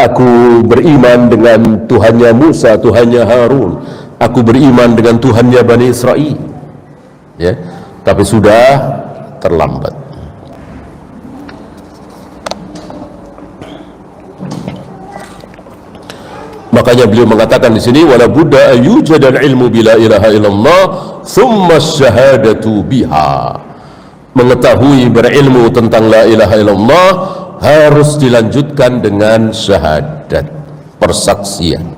Aku beriman dengan Tuhannya Musa, Tuhannya Harun. Aku beriman dengan Tuhannya Bani Israel. Ya, tapi sudah terlambat. Makanya beliau mengatakan di sini, wala budda ayyujadal ilmu bila ilaha illallah thumma syahadatu biha. Mengetahui, berilmu tentang la ilaha illallah harus dilanjutkan dengan syahadat, persaksian.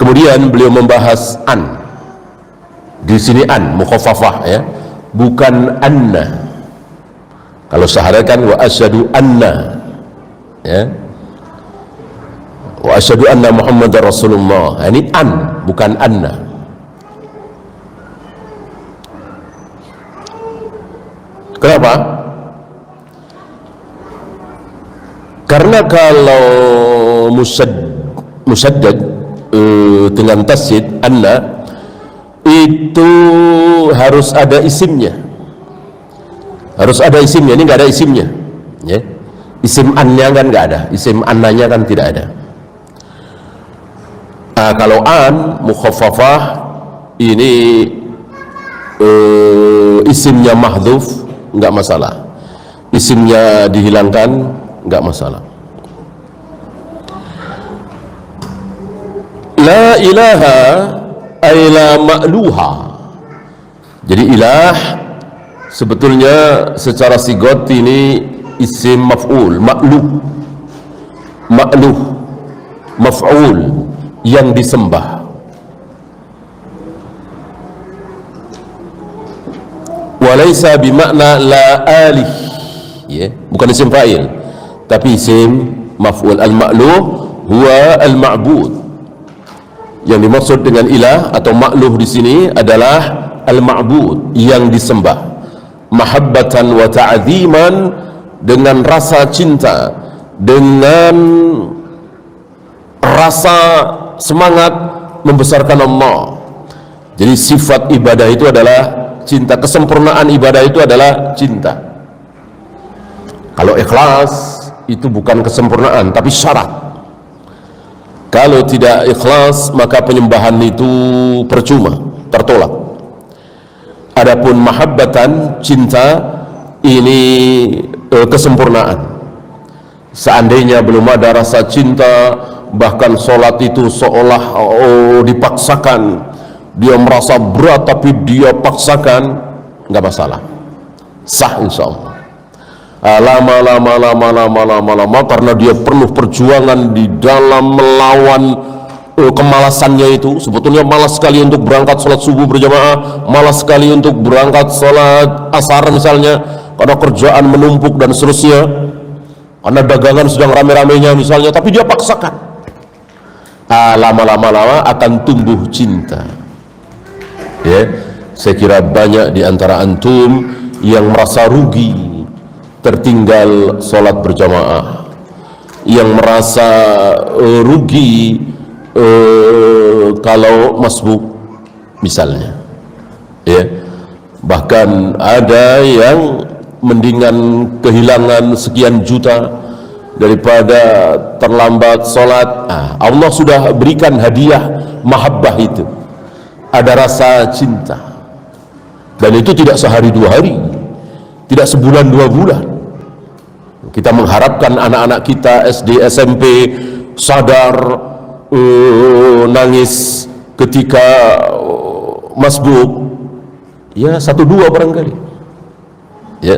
Kemudian beliau membahas di sini mukhaffafah, ya, bukan anna. Kalau syahadat kan wa asyhadu anna, ya, Wa asyhadu anna Muhammadar Rasulullah. Ini an, bukan anna. Kenapa? Karena kalau musaddad dengan tasydid anna itu harus ada isimnya. Harus ada isimnya. Ini nggak ada isimnya, ya. Isim annya kan nggak ada, isim annanya kan tidak ada. Kalau an mukhaffafah ini isimnya mahdhuf nggak masalah, isimnya dihilangkan nggak masalah. La ilaha ay la ma'luha. Jadi ilah sebetulnya secara sigot ini isim maf'ul, ma'luh, ma'luh, maf'ul, yang disembah. Walaysa bimakna la alih, ya, bukan isim fa'il tapi isim maf'ul. Al-ma'luh huwa al-ma'bud. Yang dimaksud dengan ilah atau ma'luh di sini adalah al-ma'bud, yang disembah. Mahabbatan wa ta'ziman, dengan rasa cinta, dengan rasa semangat membesarkan Allah. Jadi sifat ibadah itu adalah cinta, kesempurnaan ibadah itu adalah cinta. Kalau ikhlas itu bukan kesempurnaan tapi syarat. Kalau tidak ikhlas maka penyembahan itu percuma, tertolak. Adapun mahabbatan, cinta, ini kesempurnaan. Seandainya belum ada rasa cinta, bahkan sholat itu seolah dipaksakan, dia merasa berat tapi dia paksakan, nggak masalah, sah insya Allah. Lama karena dia penuh perjuangan di dalam melawan kemalasannya itu. Sebetulnya malas sekali untuk berangkat sholat subuh berjamaah, malas sekali untuk berangkat sholat asar misalnya, karena kerjaan menumpuk dan seterusnya, karena dagangan sedang rame-ramenya misalnya, tapi dia paksakan. Lama-lama akan tumbuh cinta, ya. Saya kira banyak di antara antum yang merasa rugi tertinggal sholat berjamaah, yang merasa rugi kalau masbuk misalnya, ya. Bahkan ada yang mendingan kehilangan sekian juta daripada terlambat sholat. Allah sudah berikan hadiah mahabbah itu, ada rasa cinta, dan itu tidak sehari dua hari, tidak sebulan dua bulan. Kita mengharapkan anak-anak kita SD SMP sadar, nangis ketika masbuk, ya satu dua barangkali, ya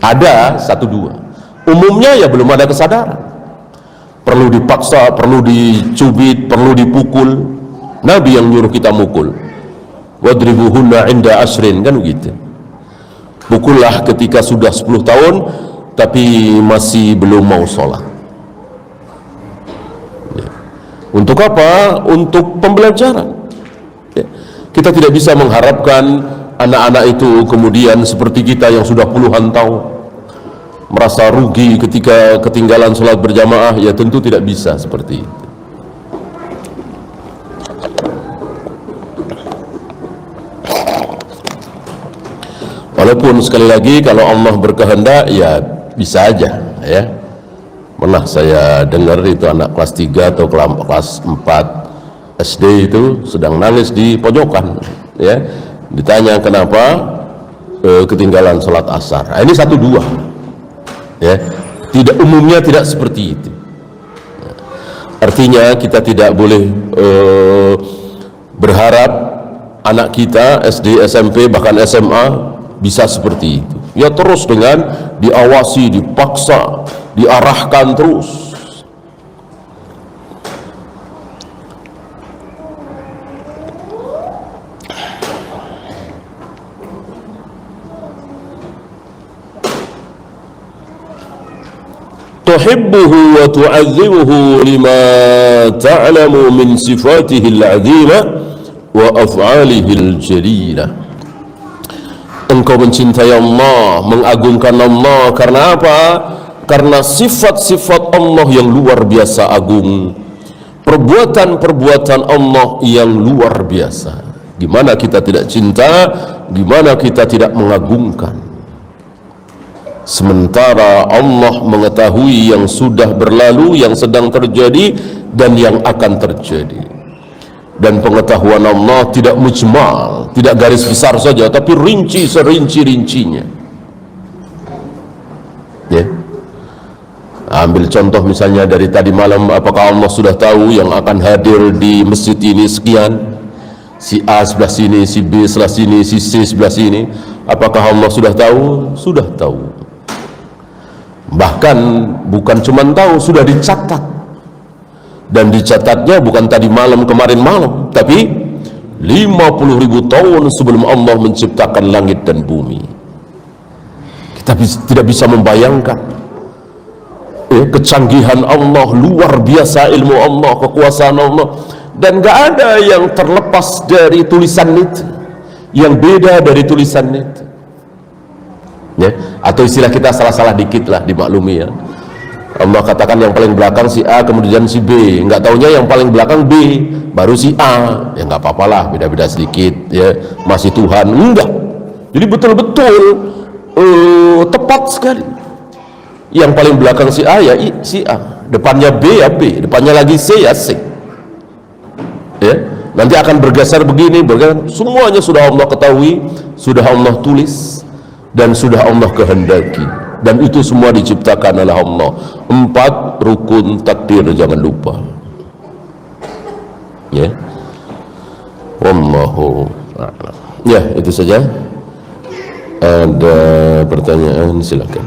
ada satu dua. Umumnya ya belum ada kesadaran, perlu dipaksa, perlu dicubit, perlu dipukul. Nabi yang nyuruh kita mukul, wadribuhunna inda asrin, kan begitu. Pukullah ketika sudah 10 tahun tapi masih belum mau sholat. Ya. Untuk apa? Untuk pembelajaran, ya. Kita tidak bisa mengharapkan anak-anak itu kemudian seperti kita yang sudah puluhan tahun merasa rugi ketika ketinggalan sholat berjamaah. Ya tentu tidak bisa seperti itu. Walaupun sekali lagi kalau Allah berkehendak ya bisa aja, ya. Pernah saya dengar itu anak kelas 3 atau kelas 4 SD itu sedang nangis di pojokan, ya. Ditanya kenapa ketinggalan sholat asar. Ini satu dua, ya. Tidak, umumnya tidak seperti itu. Artinya kita tidak boleh berharap anak kita SD, SMP, bahkan SMA bisa seperti itu. Ya terus dengan diawasi, dipaksa, diarahkan terus. tuhibbuhu wa tu'azzimuhu lima ta'lamu min sifatihi al-'azimah wa af'alihi al-jalilah. Engkau mencintai Allah, mengagungkan Allah karena apa? Karena sifat-sifat Allah yang luar biasa agung, perbuatan-perbuatan Allah yang luar biasa. Gimana kita tidak cinta, gimana kita tidak mengagungkan? Sementara Allah mengetahui yang sudah berlalu, yang sedang terjadi, dan yang akan terjadi. Dan pengetahuan Allah tidak mujmal, tidak garis besar saja, tapi rinci serinci-rincinya. Ya. Ambil contoh misalnya dari tadi malam, apakah Allah sudah tahu yang akan hadir di masjid ini sekian? Si A sebelah sini, si B sebelah sini, si C sebelah sini. Apakah Allah sudah tahu? Sudah tahu. Bahkan bukan cuma tahu, sudah dicatat. Dan dicatatnya bukan tadi malam, kemarin malam, tapi 50.000 tahun sebelum Allah menciptakan langit dan bumi. Kita tidak bisa membayangkan kecanggihan Allah, luar biasa ilmu Allah, kekuasaan Allah, dan gak ada yang terlepas dari tulisan itu, yang beda dari tulisan itu. Ya, atau istilah kita salah-salah dikit lah dimaklumi ya. Allah katakan yang paling belakang si A, kemudian si B, nggak taunya yang paling belakang B, baru si A. Ya nggak apa-apalah, beda-beda sedikit ya, masih Tuhan. Enggak, jadi betul-betul tepat sekali. Yang paling belakang si A ya si A, depannya B ya B, depannya lagi C ya C. Ya, nanti akan bergeser begini, semuanya sudah Allah ketahui, sudah Allah tulis, dan sudah Allah kehendaki. Dan itu semua diciptakan oleh Allah. 4 rukun takdir, jangan lupa. Ya. Wallahu a'lam. Ya, itu saja. Ada pertanyaan, silakan.